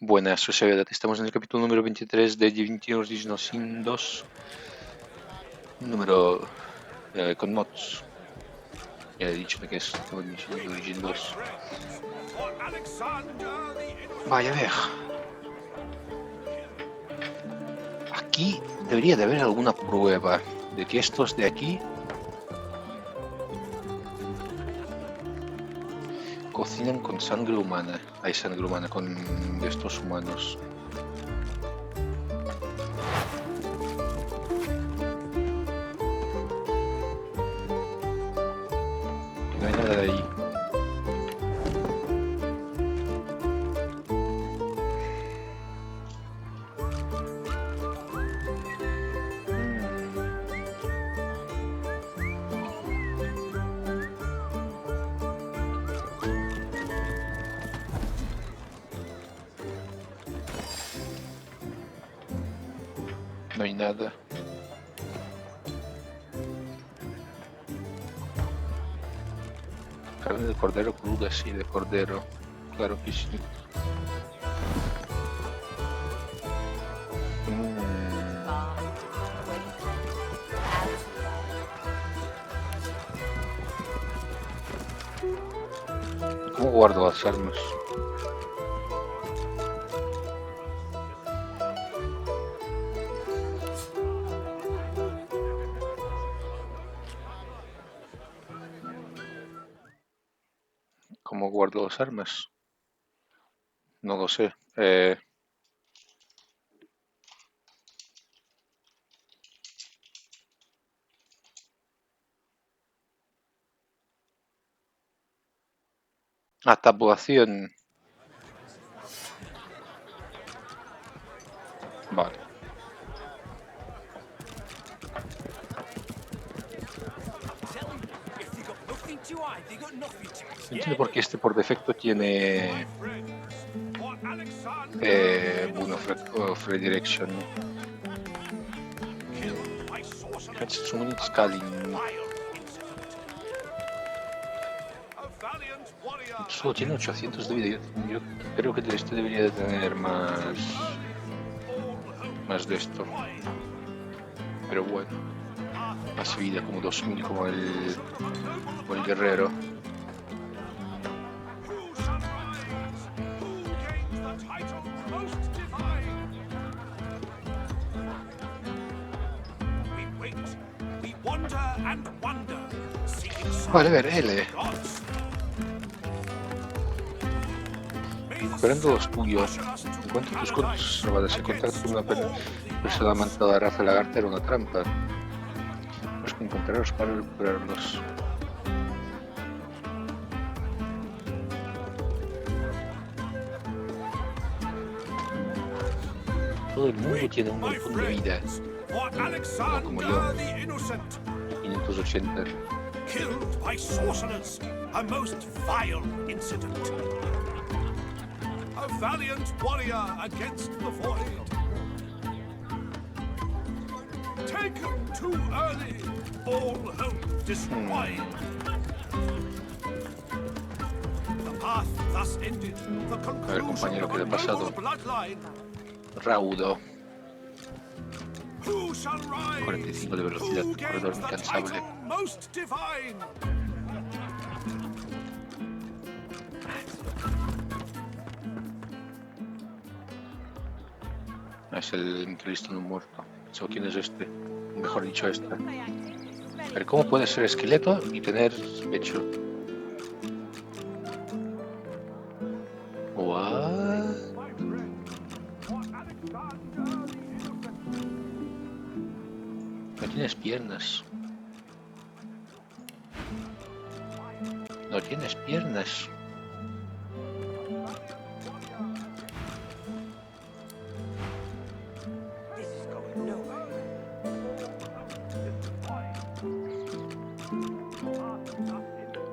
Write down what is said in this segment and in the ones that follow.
Buenas, soy Sevedat. Estamos en el capítulo número 23 de Divinity Original Sin 2. Número con mods. Ya he dicho que es Divinity Original 2. Vaya, a ver. Aquí debería de haber alguna prueba de que estos de aquí cocinan con sangre humana. Hay sangre humana con estos humanos. No hay nada de ahí. No hay nada. Carne de cordero cruda, sí, de cordero. Claro que sí. ¿Cómo guardo las armas? ¿Cómo guardo las armas? No lo sé. Tabulación. Vale. No entiendo por qué este por defecto tiene bueno, free direction. Solo tiene 800 de vida. Yo creo que este debería de tener más de esto. Pero bueno, más vida, como 2000 como el guerrero. Vale, a ver, L. Recuperando los tuyos. Encuentro tus conservadas en contacto con una persona amante de la raza lagarta era una trampa. Tenemos que encontrarlos para recuperarlos. Todo el mundo tiene un montón de vida. No como yo. 580. Killed by sorcerers, a most vile incident. A valiant warrior against the void. Taken too early, all hope destroyed. The path thus ended, the conclusion of a noble bloodline. Raudo. Who shall rise? 45 de velocidad, corredor incansable. Most divine. Es el entrevista no muerto. ¿Quién es este? Mejor dicho, este. A ver, ¿cómo puede ser esqueleto y tener pecho? What? No tienes piernas. No tienes piernas.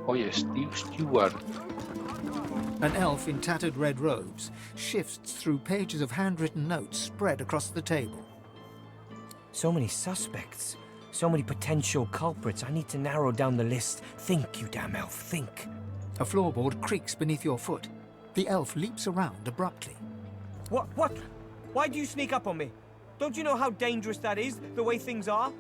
Oye, Stewart. An elf in tattered red robes shifts through pages of handwritten notes spread across the table. So many suspects, so many potential culprits. I need to narrow down the list. Think, you damn elf, think. A floorboard creaks beneath your foot. The elf leaps around abruptly. What? Why do you sneak up on me? Don't you know how dangerous that is, the way things are?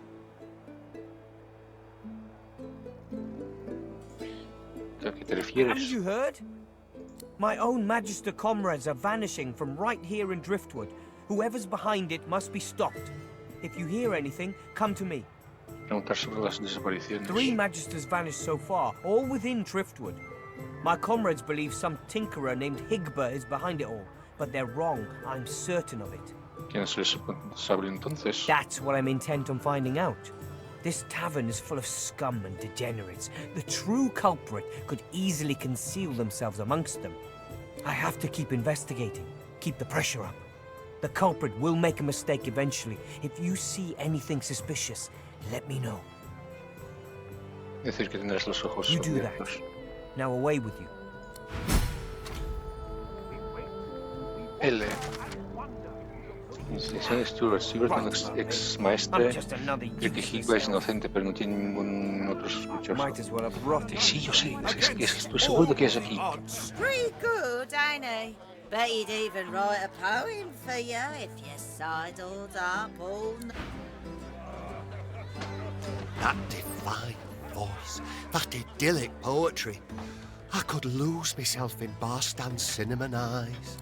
¿A qué te refieres? Haven't you heard? My own Magister comrades are vanishing from right here in Driftwood. Whoever's behind it must be stopped. If you hear anything, come to me. Preguntar sobre las desapariciones. 3 Magisters vanished so far, all within Driftwood. My comrades believe some tinkerer named Higba is behind it all, but they're wrong. I'm certain of it. ¿Quién es el responsable entonces? That's what I'm intent on finding out. This tavern is full of scum and degenerates. The true culprit could easily conceal themselves amongst them. I have to keep investigating, keep the pressure up. The culprit will make a mistake eventually. If you see anything suspicious, let me know. Decir que tendrás los ojos You do that. abiertos. Now away with you. L. Institución Stuart Silverman, ex maestre. I'm just another Cree que useless Higba es elf. inocente, pero no tiene ningún otro sospechoso. Might as well have rotted. Sí, yo sé. Estoy seguro de que es aquí. Pretty good, ain't he? Bet he'd even write a poem for you if you sidled up all night. That divine voice, that idyllic poetry. I could lose myself in Barstan's cinnamon eyes.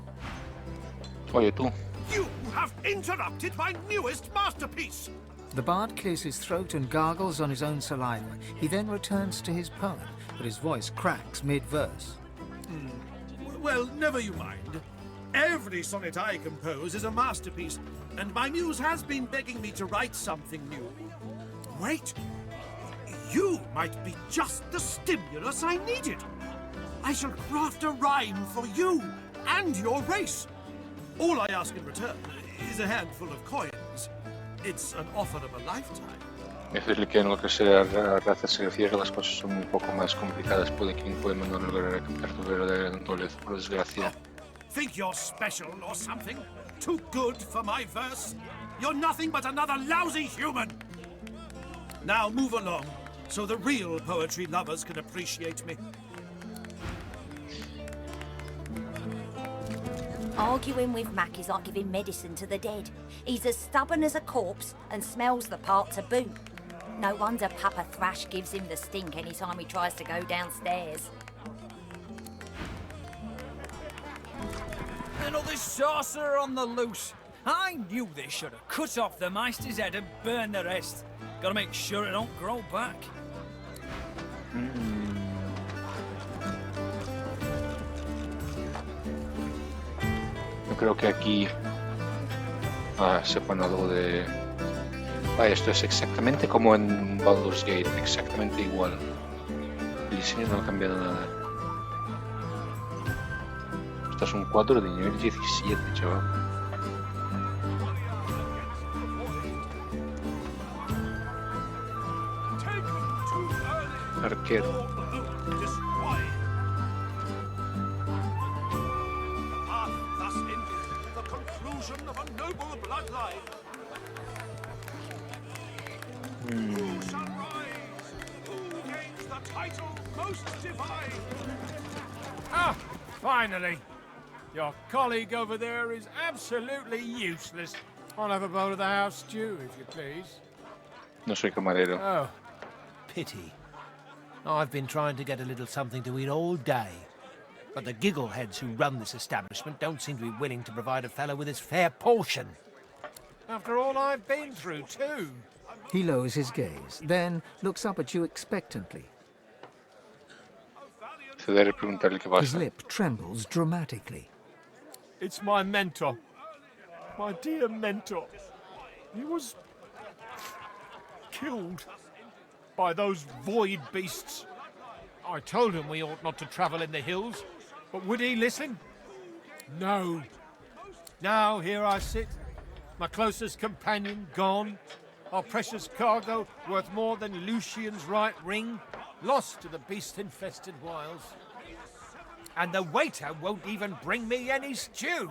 Oye, tú. You have interrupted my newest masterpiece! The bard clears his throat and gargles on his own saliva. He then returns to his poem, but his voice cracks mid-verse. Well, never you mind. Every sonnet I compose is a masterpiece, and my muse has been begging me to write something new. Wait! You might be just the stimulus I needed! I shall craft a rhyme for you and your race! All I ask in return is a handful of coins. It's an offer of a lifetime. Decirle que en lo que sea raza se refiere, las cosas son un poco más complicadas. Puede que un poema no logrará captar tu verdadera naturaleza, por desgracia. Think you're special or something? Too good for my verse? You're nothing but another lousy human! Now move along, so the real poetry lovers can appreciate me. Arguing with Mac is like giving medicine to the dead. He's as stubborn as a corpse and smells the part to boot. No wonder Papa Thrash gives him the stink any time he tries to go downstairs. Another sorcerer on the loose. I knew they should have cut off the Meister's head and burned the rest. Gotta make sure it don't grow back. Yo creo que aquí sepan algo de... esto es exactamente como en Baldur's Gate, exactamente igual. El diseño no ha cambiado nada. Esto es un cuadro de nivel 17, chaval. Arquero. Of a noble bloodline. Who shall rise? Who gains the title most divine? Ah, finally! Your colleague over there is absolutely useless. I'll have a bowl of the house stew, if you please. No soy camarero. Oh, pity. I've been trying to get a little something to eat all day. But the giggleheads who run this establishment don't seem to be willing to provide a fellow with his fair portion. After all I've been through, too. He lowers his gaze, then looks up at you expectantly. Se debe preguntarle qué His pasa. lip trembles dramatically. It's my mentor. My dear mentor. He was... killed by those void beasts. I told him we ought not to travel in the hills, but would he listen? No. Now here I sit, my closest companion gone, our precious cargo worth more than Lucian's right ring, lost to the beast-infested wilds. And the waiter won't even bring me any stew.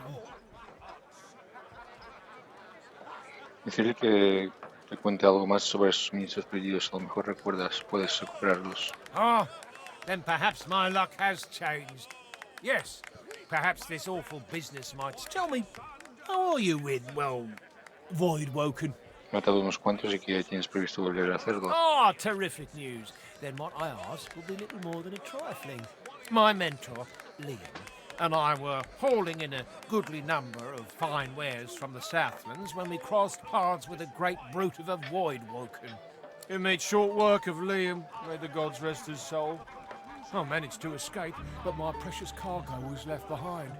Decirle que te cuente algo más sobre esos ministros perdidos. A lo mejor recuerdas, puedes recuperarlos. Ah, then perhaps my luck has changed. Yes, perhaps this awful business might... Tell me, how are you with, well, Void Woken? He matado unos cuantos y que tienes previsto volver a hacerlo. Ah, terrific news. Then what I ask will be little more than a trifling. My mentor, Liam, and I were hauling in a goodly number of fine wares from the Southlands when we crossed paths with a great brute of a Void Woken. It made short work of Liam. May the gods rest his soul. I managed to escape, but my precious cargo was left behind.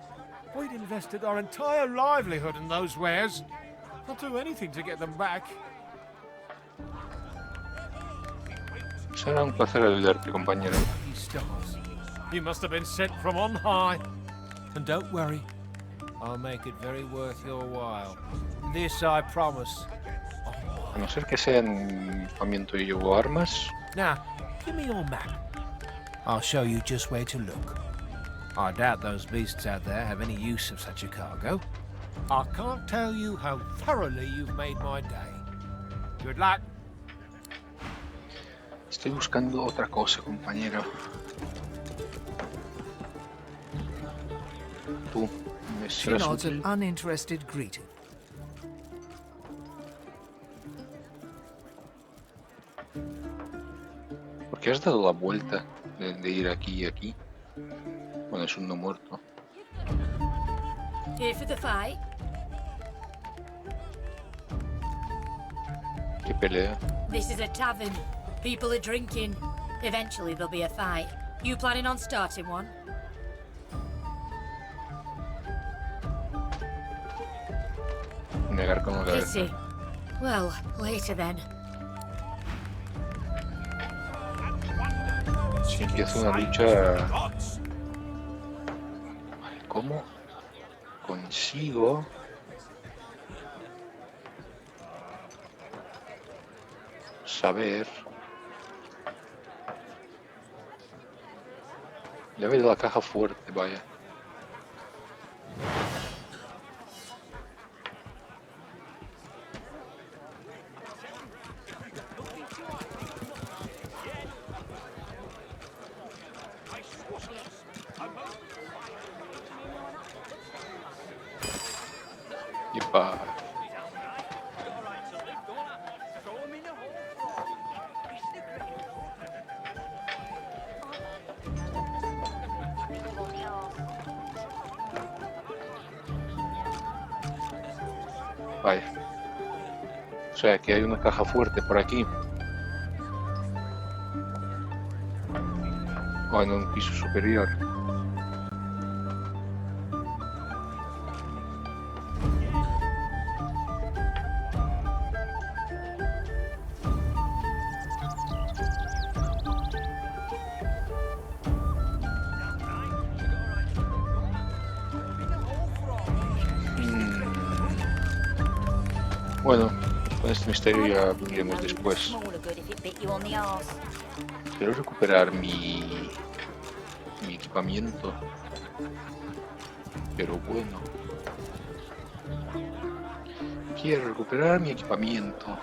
We'd invested our entire livelihood in those wares. I'll do anything to get them back. Será un placer ayudarte, compañero. You stars. You must have been sent from on high. And don't worry, I'll make it very worth your while. This I promise. A no ser que sean equipamiento y o armas. Now, give me your map. I'll show you just where to look. I doubt those beasts out there have any use of such a cargo. I can't tell you how thoroughly you've made my day. Good luck. Estoy buscando otra cosa, compañero. Tú me She serás nods útil. an uninterested greeting. ¿Por qué has dado la vuelta de ir aquí y aquí? Bueno, es un no muerto. Here for the fight? ¿Qué pelea? This is a tavern. People are drinking. Eventually there'll be a fight. You planning on starting one? Negar con la cabeza. Pity. Well, later then. Si empieza una lucha... Vale, ¿cómo consigo saber? Llave de la caja fuerte, vaya. Yepa. Vaya. O sea, que hay una caja fuerte por aquí. O en un piso superior. Bueno, con este misterio ya veremos después. Smaller good if it bit you on the arse. Quiero recuperar mi equipamiento. Pero bueno. Quiero recuperar mi equipamiento.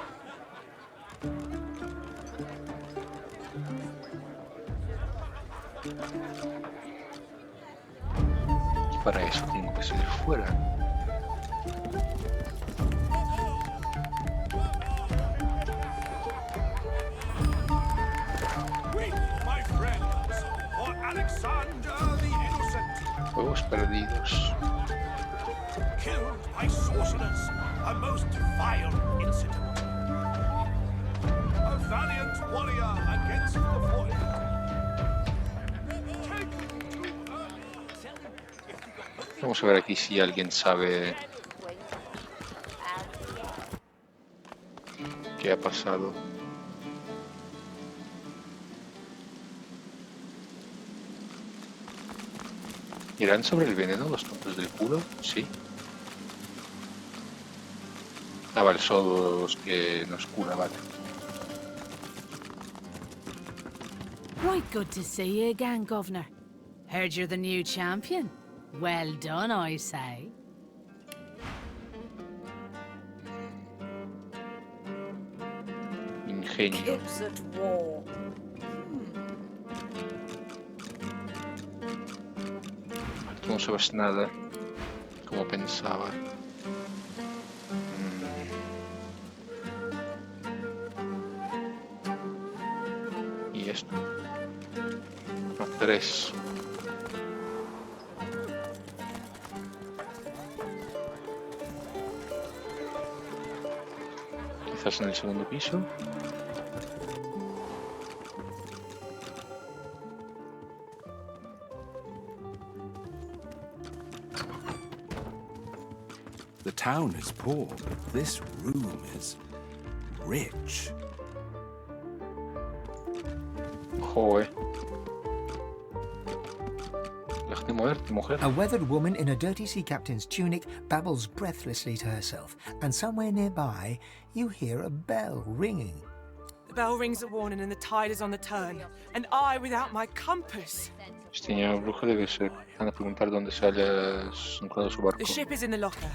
Y para eso tengo que salir fuera. Juegos perdidos. Killed by sorcerers, a most vile incident. A valiant warrior against the void. Vamos a ver aquí si alguien sabe qué ha pasado. ¿Irán sobre el veneno los tontos del culo? Sí. Ah, vale, son los que nos cura, vale. Right good to see you again, Governor. Heard you're the new champion. Well done, I say. Ingenio. Kids at war. Tenemos sabes nada como pensaba. Y esto. No, 3. Quizás en el segundo piso. The town is poor, but this room is rich. Joder. Déjate moverte, mujer. A weathered woman in a dirty sea captain's tunic babbles breathlessly to herself, and somewhere nearby you hear a bell ringing. The bell rings a warning and the tide is on the turn. And I without my compass. Esta bruja debe ser. Anda a preguntar dónde se haya anclado su barco. The ship is in the locker.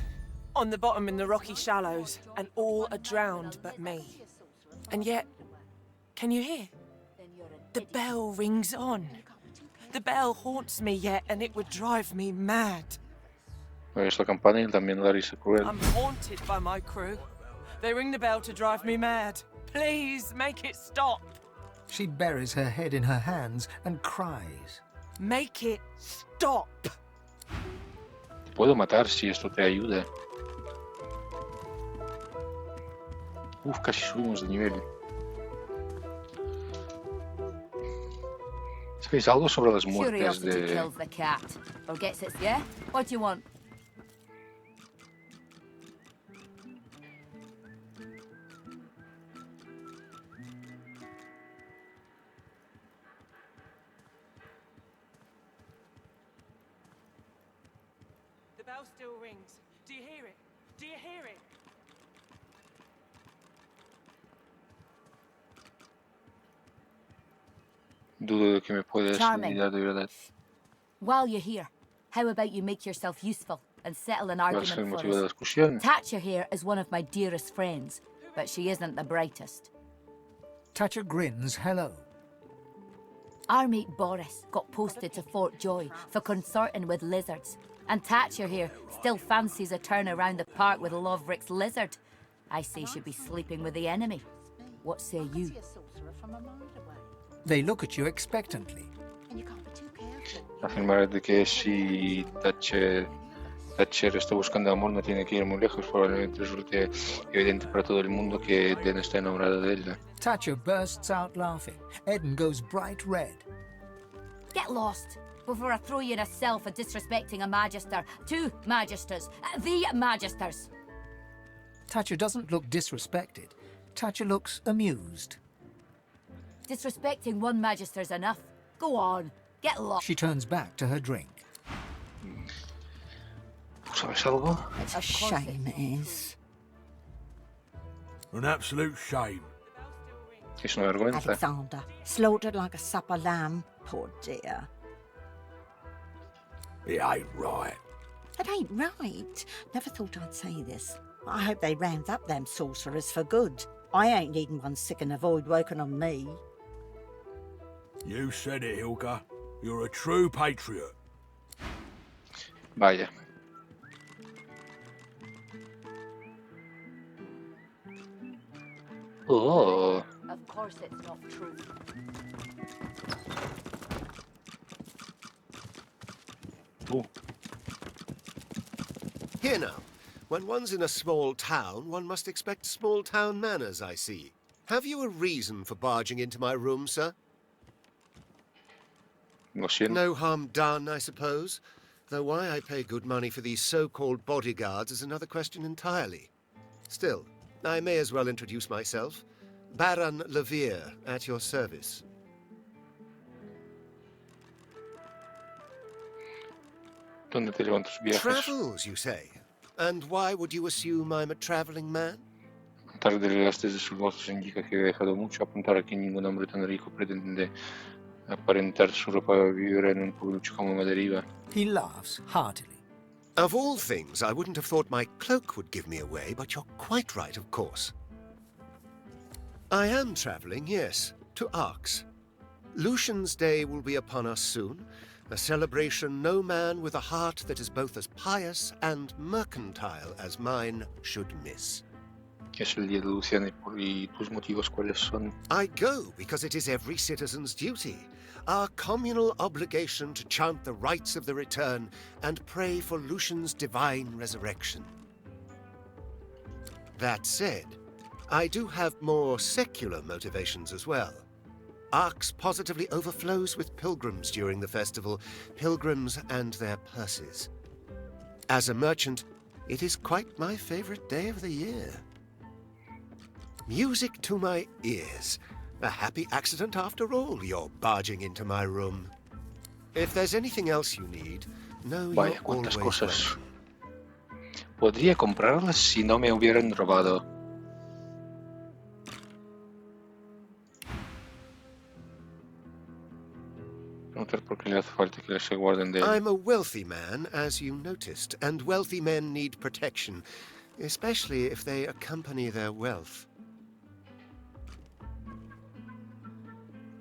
On the bottom in the rocky shallows. And all are drowned but me. And yet, can you hear? The bell rings on. The bell haunts me yet, and it would drive me mad. Es la campana y también la risa cruel. I'm haunted by my crew. They ring the bell to drive me mad. Please, make it stop. She buries her head in her hands and cries. Make it stop. Te puedo matar si esto te ayuda. Uf, casi subimos de nivel. ¿Sabéis algo sobre las muertes Curiosity kills the cat. Or gets its, yeah? What do you want? The bell still rings. Do you hear it? Do you hear it? Dudo de que me puedas ayudar de verdad. While you're here, how about you make yourself useful and settle an ¿Cuál es el argument motivo de la for us? discusión? Thatcher here is one of my dearest friends, but she isn't the brightest. Thatcher grins hello. Our mate Boris got posted to Fort Joy for consorting with lizards, and Thatcher here still fancies a turn around the park with Loverick's lizard. I say she'd be sleeping with the enemy. What say you? They look at you expectantly. Afirmar de que si Thatcher está buscando amor no tiene que ir muy lejos, probablemente resulte evidente para todo el mundo que Den está enamorada de ella. Thatcher bursts out laughing. Eden goes bright red. Get lost before I throw you in a cell for disrespecting a magister. 2 magisters. The magisters. Thatcher doesn't look disrespected. Thatcher looks amused. Disrespecting one magister's enough. Go on, get lost. She turns back to her drink. ¿Sabes algo? It's a shame it is. An absolute shame. Es una vergüenza. Alexander, slaughtered like a supper lamb. Poor dear. It ain't right. It ain't right. Never thought I'd say this. I hope they round up them sorcerers for good. I ain't needing one sick and a void woken on me. You said it, Hilka. You're a true patriot. Vaya. Oh. Of course it's not true. Here now. When one's in a small town, one must expect small town manners, I see. Have you a reason for barging into my room, sir? No harm done, I suppose. Though why I pay good money for these so-called bodyguards is another question entirely. Still, I may as well introduce myself. Baron Levere, at your service. ¿Dónde te llevan tus viajes? Travels, you say? And why would you assume I'm a traveling man? Tal de las desde sus voces indica que he dejado mucho apuntar a que ningún hombre tan rico pretende aparentar su ropa vivir en un pueblucho como Maderiva. He laughs heartily. Of all things, I wouldn't have thought my cloak would give me away, but you're quite right, of course. I am traveling, yes, to Arx. Lucian's Day will be upon us soon, A celebration no man with a heart that is both as pious and mercantile as mine should miss. ¿Qué es el día de Luciana y tus motivos cuáles son? I go because it is every citizen's duty, our communal obligation to chant the rites of the return and pray for Lucian's divine resurrection. That said, I do have more secular motivations as well. Arx positively overflows with pilgrims during the festival, pilgrims and their purses. As a merchant, it is quite my favorite day of the year. Music to my ears. A happy accident after all, you're barging into my room. If there's anything else you need, know Vaya, you're cuántas always cosas. welcome. Podría comprarlas si no me hubieran robado. Preguntar por qué le hace falta que se guarden de él. I'm a wealthy man, as you noticed, and wealthy men need protection, especially if they accompany their wealth.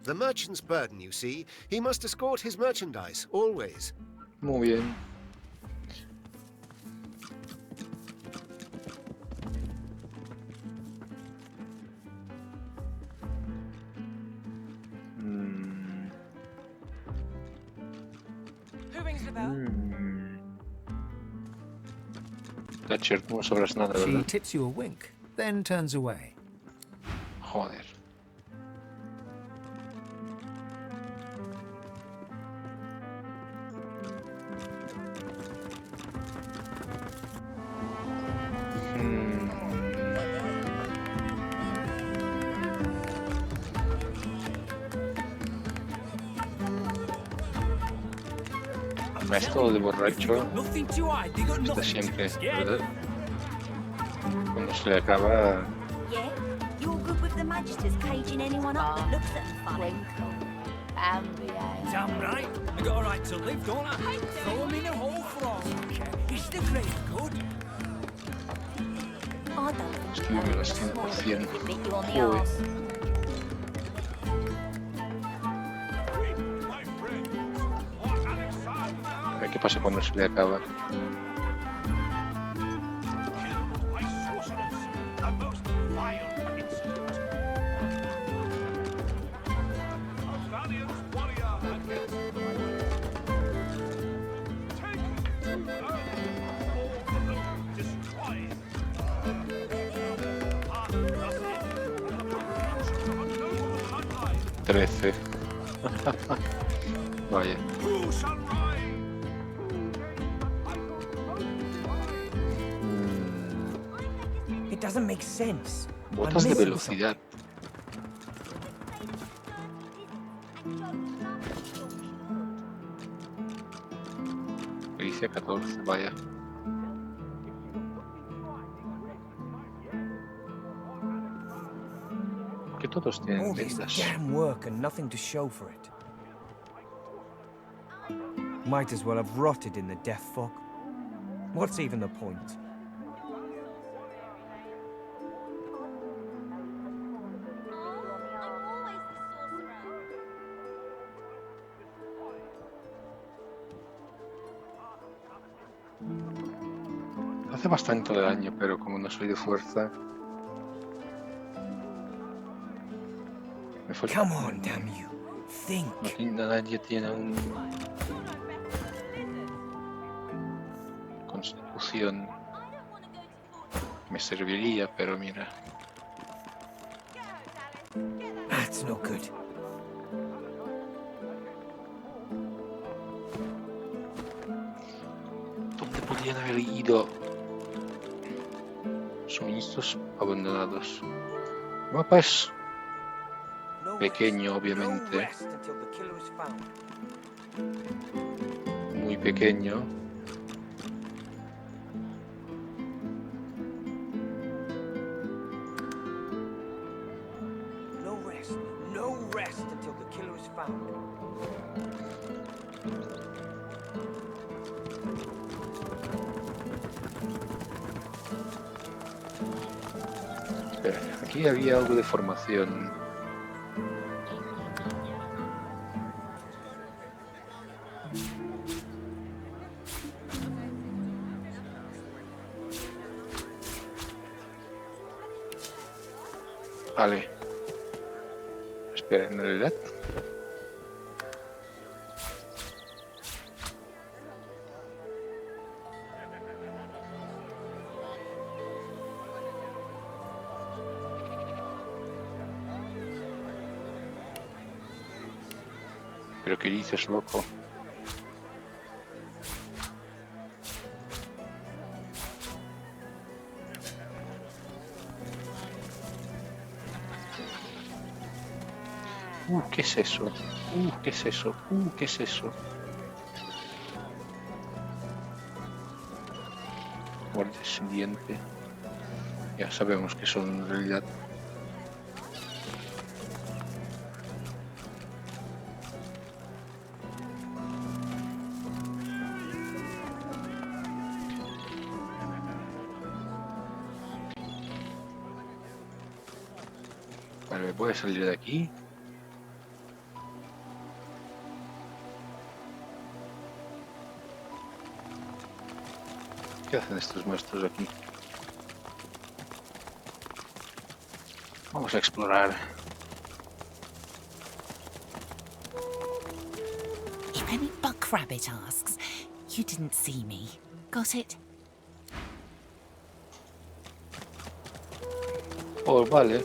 The merchant's burden, you see. He must escort his merchandise, always. Muy bien. Who rings the bell? Thatcher, no sabrás nada, She ¿verdad? tips you a wink, then turns away. Joder. Esto de borracho está siempre, ¿verdad? Cuando se le acaba... Yeah? You're good with the magisters caging anyone up that looks at them funny. Damn right. I got a right to live, don't I? Throw him in a hole for all I care. It's the great good. I don't think Estoy vivo al 100%. it bit you on the Uy. arse. A ver qué pasa cuando se le acaba. Trece. Vaya. It doesn't make sense. Botas de velocidad. Pericia 14, vaya. Que todos tienen All this vendas. damn work and nothing to show for it. Might as well have rotted in the death fog. What's even the point? Hace bastante daño, pero como no soy de fuerza... Me falta... Come on, damn you. Think. Nadie tiene un... Constitución. Me serviría, pero mira... That's no good. ¿Dónde podrían haber ido? Suministros abandonados. El mapa es pequeño, obviamente. Muy pequeño. No rest until the killer is found. Espera, aquí había algo de formación. Vale. Espera, en realidad. ¿Pero qué dices, loco? ¿Qué es eso? ¿Qué es eso? ¿Qué es eso? Guardia descendiente. Ya sabemos que son en realidad. Vale, voy a salir de aquí. ¿Qué hacen estos monstruos aquí? Vamos a explorar. If any buck rabbit asks, you didn't see me. Got it? Oh, vale.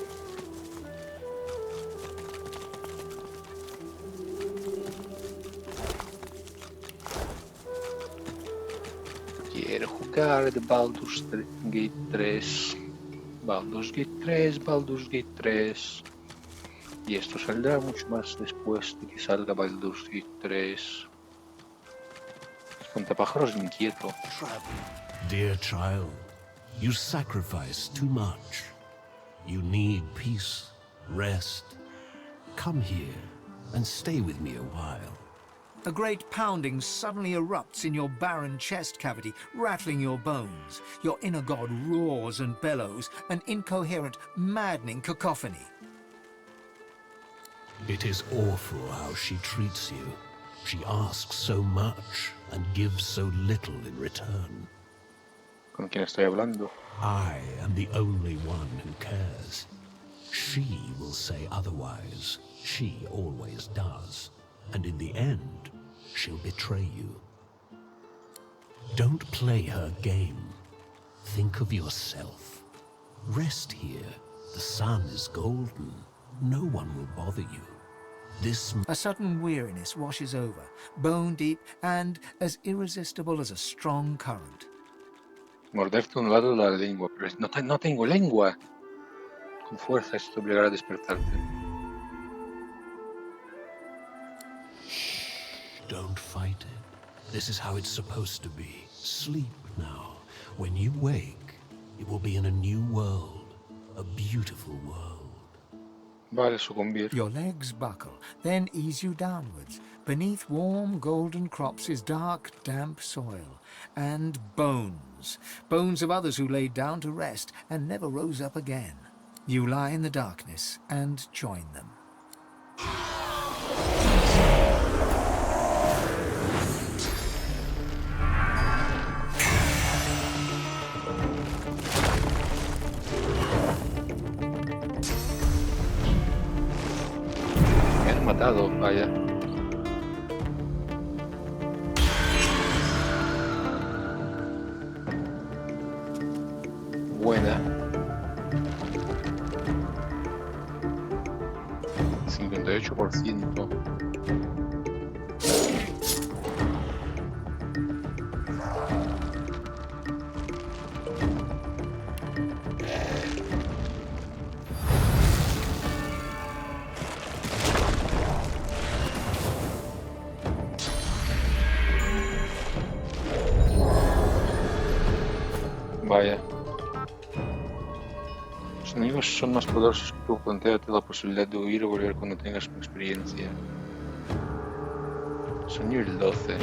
Quiero jugar de Baldur's Gate 3. Baldur's Gate 3, Baldur's Gate 3. Y esto saldrá mucho más después de que salga Baldur's Gate 3. Espantapájaros inquieto. Dear child, you sacrifice too much. You need peace, rest. Come here and stay with me a while. A great pounding suddenly erupts in your barren chest cavity, rattling your bones. Your inner god roars and bellows, an incoherent, maddening cacophony. It is awful how she treats you. She asks so much and gives so little in return. ¿Con quién estoy hablando? I am the only one who cares. She will say otherwise. She always does. And in the end, she'll betray you. Don't play her game. Think of yourself. Rest here. The sun is golden. No one will bother you. A sudden weariness washes over, bone deep and as irresistible as a strong current. Morderte un lado de la lengua, pero no tengo lengua. Con fuerza esto te obligará a despertarte. Don't fight it. This is how it's supposed to be. Sleep now. When you wake, it will be in a new world. A beautiful world. Vale, sucumbir. Your legs buckle, then ease you downwards. Beneath warm golden crops is dark, damp soil. And bones. Bones of others who laid down to rest and never rose up again. You lie in the darkness and join them. Matado, vaya. Buena. 58%. Vaya. Los enemigos son más poderosos que tú. Plantéate la posibilidad de huir o volver cuando tengas una experiencia. Son nivel 12.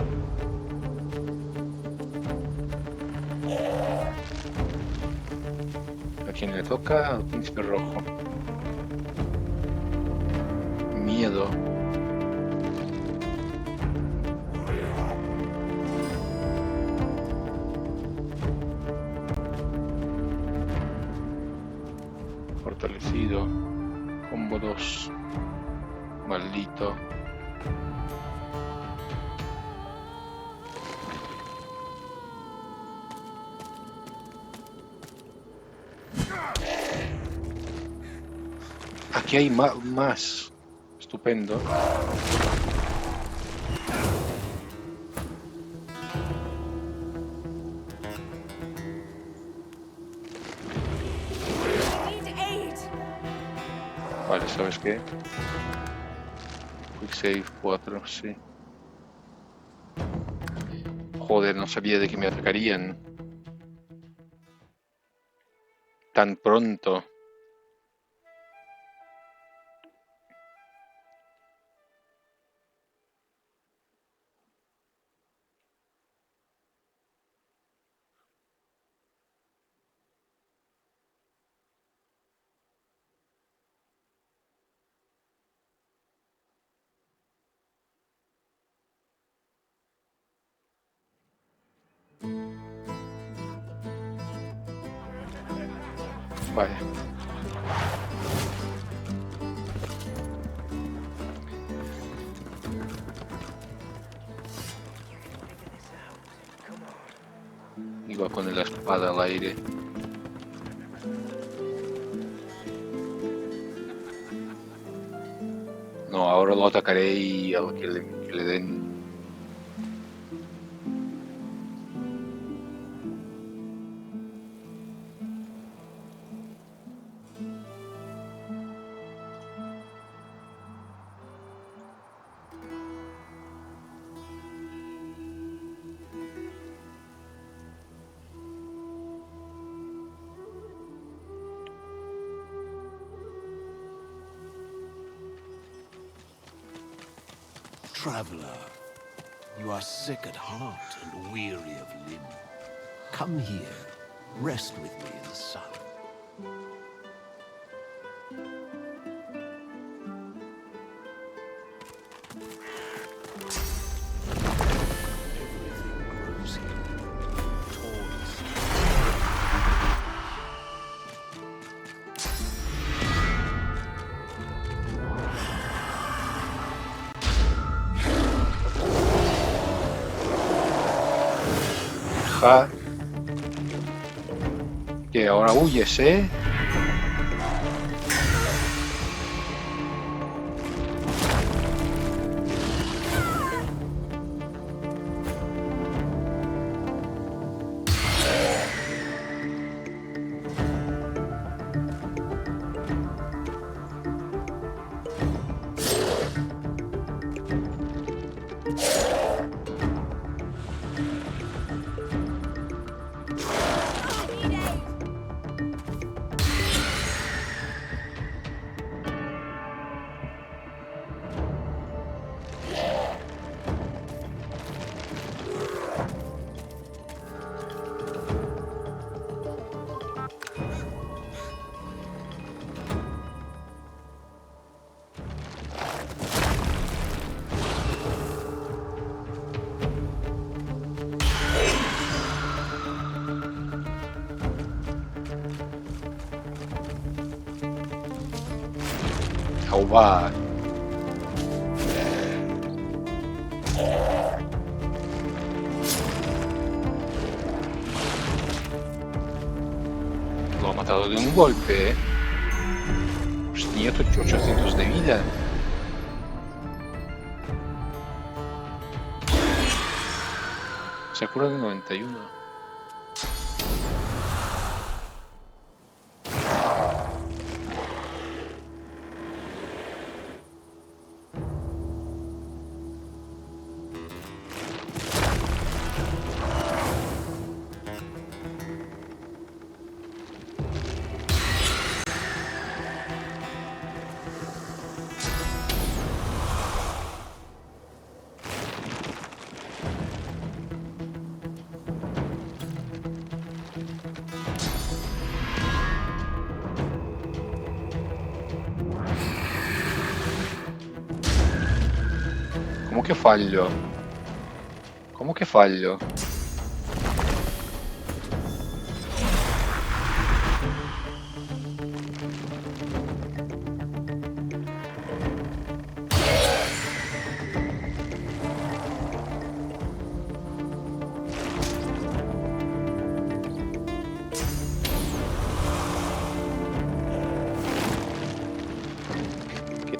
¿A quién le toca? Al príncipe rojo. Miedo. Fortalecido. Combo 2. Maldito. Aquí hay más. Estupendo. Vale, ¿sabes qué? Quick save 4, sí. Joder, no sabía de que me atacarían tan pronto. Vale. Iba con la espada al aire. No, ahora lo atacaré y al que le den. Traveler, you are sick at heart and weary of limb. Come here, rest with me in the sun. Everything grows here. Toys. Ja. Que ahora huyes, ¿eh? Va. Lo ha matado de un golpe, ¿eh? Pues tenía 800 de vida. Se cura de 91. ¿Cómo che fallo? ¿Cómo che fallo?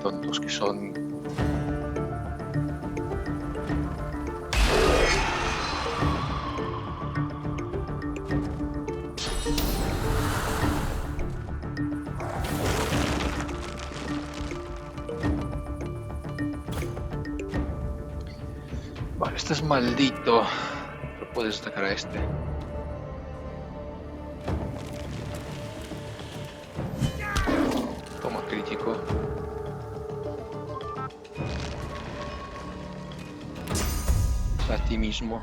tontos que son. Vale, este es maldito. Pero puedes atacar a este. Toma crítico. A ti mismo.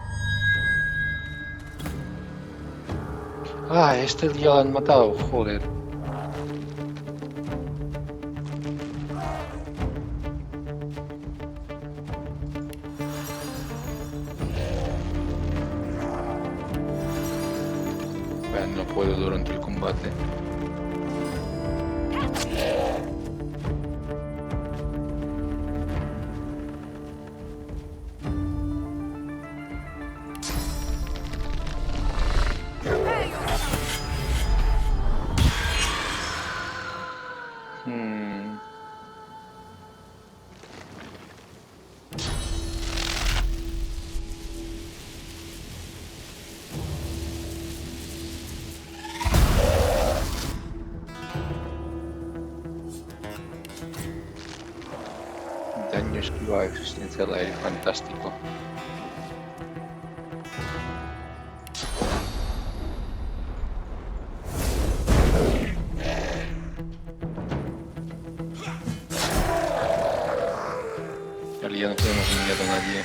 Ah, este ya lo han matado, joder. Bueno, no puedo durante el combate. Daño esquiva existencia al aire, fantástico. Ahora ya no podemos enviar a nadie.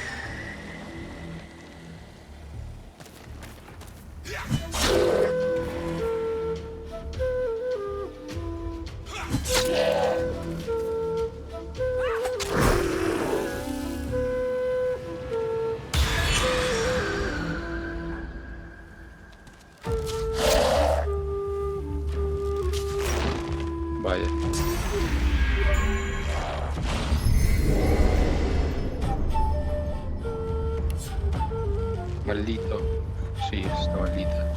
Vaya. Maldito. Sí, está maldita.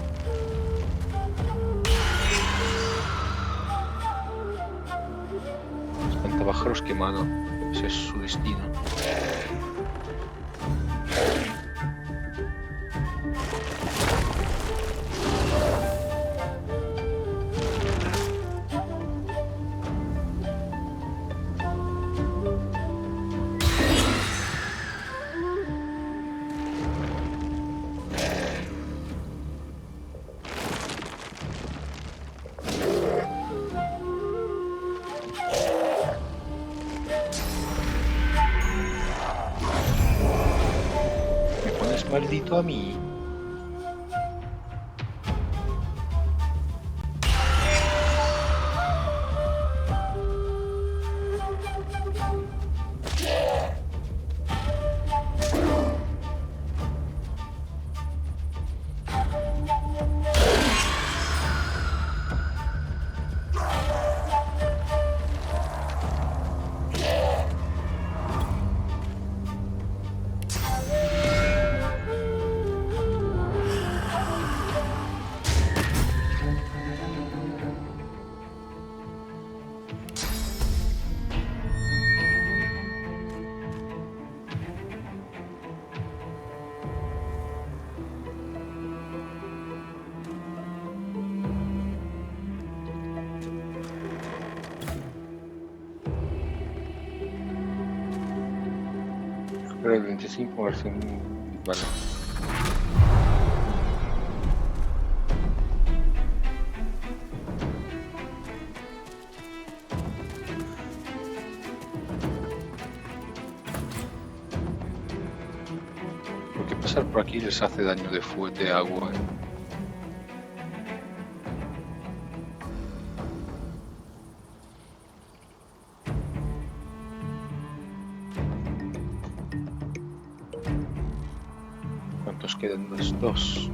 Espantapájaros quemado. Ese es su destino. Maldito a mí. Pero el 25 versión. Vale. Porque pasar por aquí les hace daño de fuego, de agua. ¿Cuántos quedan? Los dos.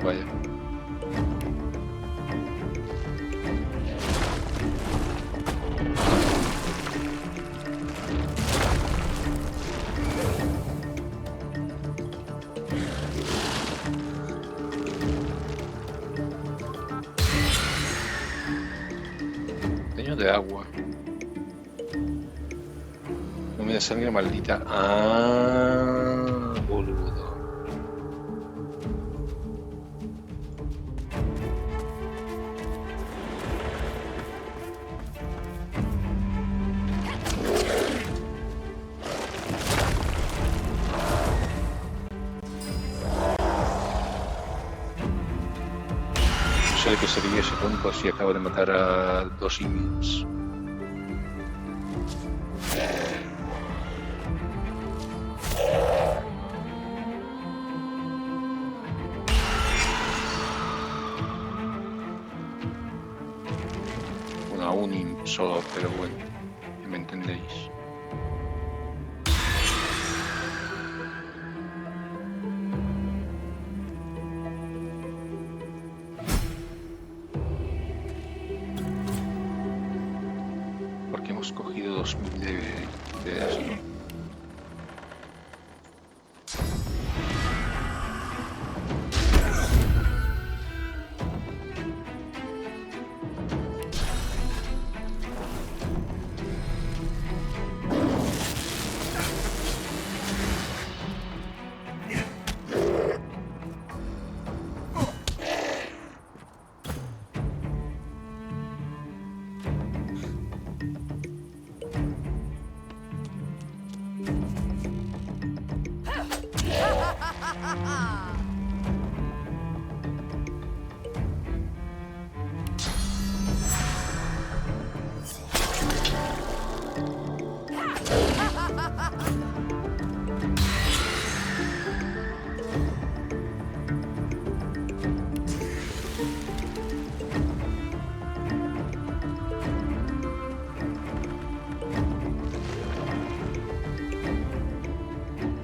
vaya. Daño de agua. No me da sangre maldita. Ah, boludo. No sé de qué sería ese tonto si acaba de matar a 2 inmates. Bueno, a un imp solo, pero bueno, ya me entendéis. Porque hemos cogido 2000 de esto.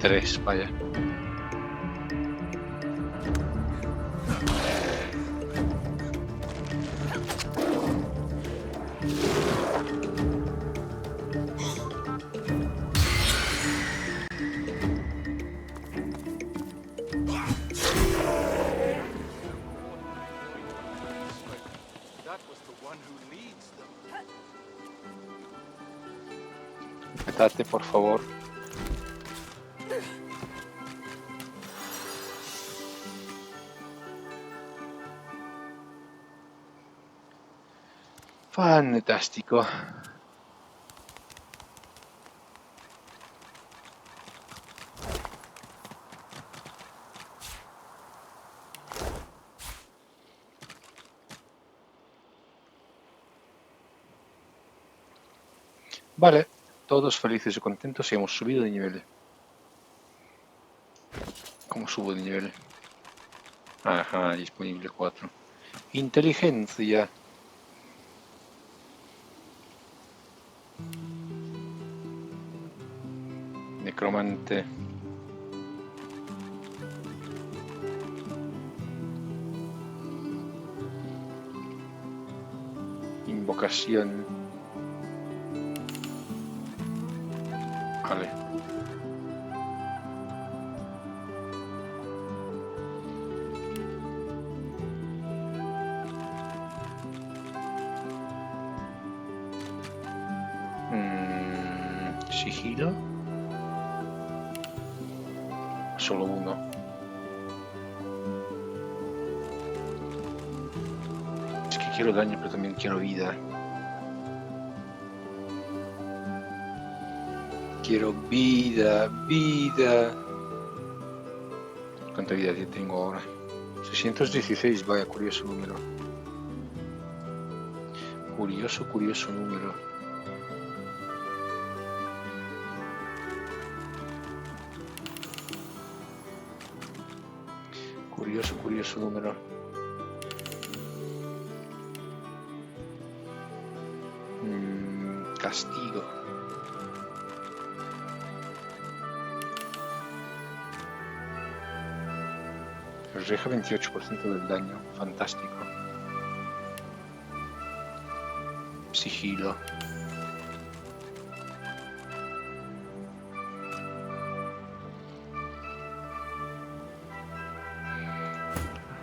Tres, vaya. Apretate, por favor. Fantástico. Vale, todos felices y contentos y hemos subido de nivel. ¿Cómo subo de nivel? Ajá, disponible 4. Inteligencia. Necromante. Invocación. Vale. Sigilo. Solo uno. Es que quiero daño, pero también quiero vida. Quiero vida, vida. ¿Cuánta vida tengo ahora? 616, vaya, curioso número. Curioso número. Curioso número. Castigo. Refleja 28% del daño. Fantástico. Sigilo.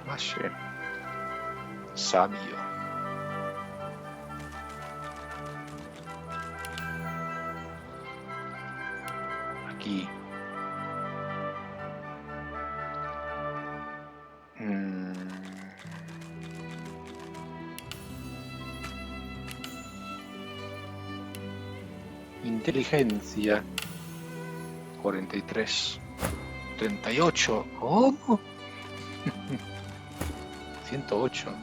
Ashe. Sabio. Aquí. Inteligencia. 43. 38. ¿Cómo? 108.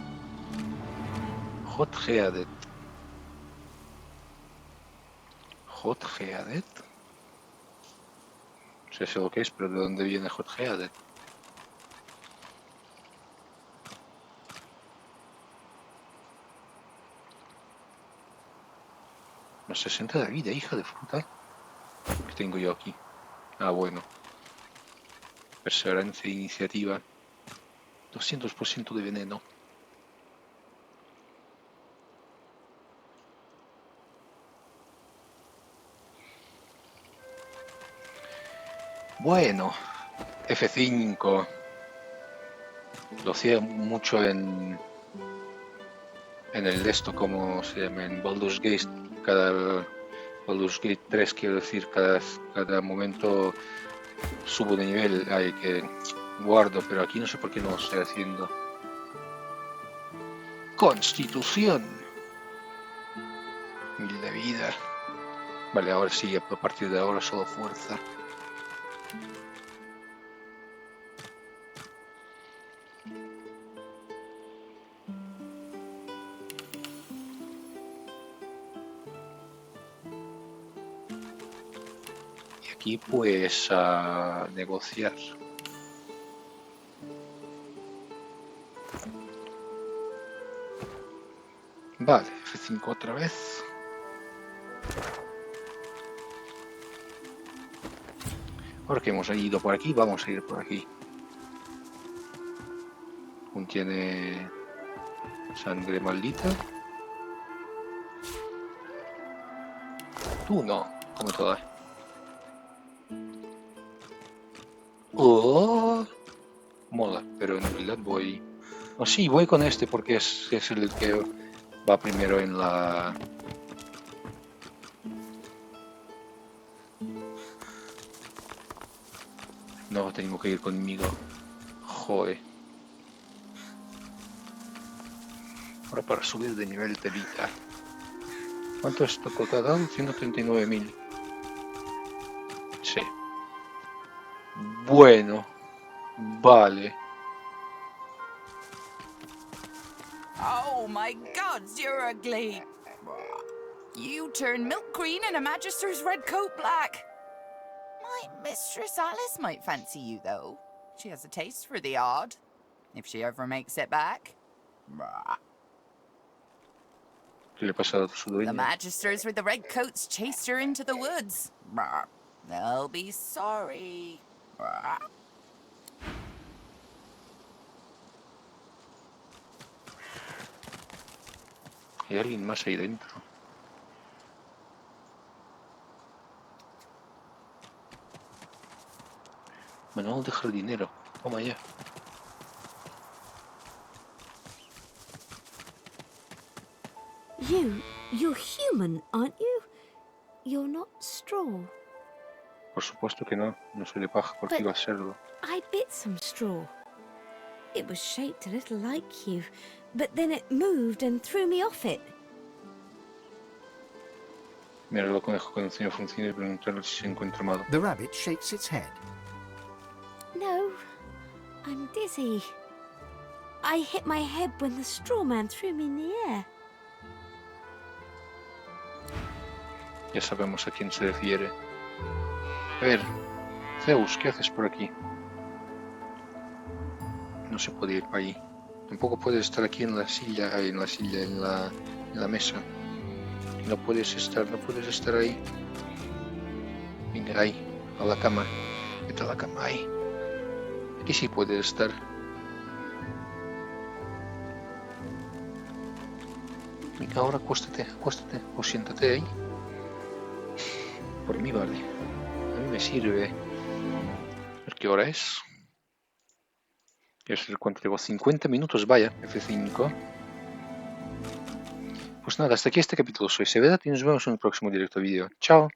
Hot-headed. Hot-headed. No sé lo que es, pero ¿de dónde viene hot-headed? Unos 60 de vida, hija de puta. ¿Qué tengo yo aquí? Ah, bueno. Perseverancia e iniciativa. 200% de veneno. Bueno. F5. Lo hacía mucho en el esto, como se llama, en Baldur's Gate. Cada Baldur's Gate 3, quiero decir, cada momento subo de nivel, hay que guardo, pero aquí no sé por qué no lo estoy haciendo. Constitución. 1000 de vida. Vale, ahora sí, a partir de ahora solo fuerza. Y aquí pues a negociar. Vale, F5 otra vez. Ahora que hemos ido por aquí, vamos a ir por aquí. Contiene sangre maldita. Tú no, como toda. Oh, mola, pero en realidad voy... Oh, sí, voy con este porque es el que va primero en la... No, tengo que ir conmigo. Joder. Ahora para subir de nivel de vida. ¿Cuánto es total? 139.000. Sí. Bueno. Vale. Oh my gods, you're ugly. You turn milk green and a magister's red coat black. My mistress Alice might fancy you, though. She has a taste for the odd, if she ever makes it back. ¿Qué le pasa a su dueño? The magisters with the red coats chased her into the woods. They'll be sorry. Hay alguien más ahí dentro. Manual de jardinero. Toma ya. You're human, aren't you? You're not straw. Por supuesto que no. No soy de paja porque iba a serlo. I bit some straw. It was shaped a little like you, but then it moved and threw me off it. Mira lo conejo con el señor funciona y preguntarle si se encuentra malo. The rabbit shakes its head. No, I'm dizzy. I hit my head when the straw man threw me in the air. Ya sabemos a quién se refiere. A ver, Zeus, ¿qué haces por aquí? No se puede ir para allí. Tampoco puedes estar aquí en la mesa. No puedes estar ahí. Venga, ahí, a la cama. Vete a la cama, ahí. Aquí sí puedes estar. Venga, ahora acuéstate, o siéntate ahí. Por mí vale. A mí me sirve. A ver qué hora es. Quiero saber cuánto llevo. 50 minutos, vaya. F5. Pues nada, hasta aquí este capítulo. Soy Seveda y nos vemos en el próximo directo vídeo. Chao.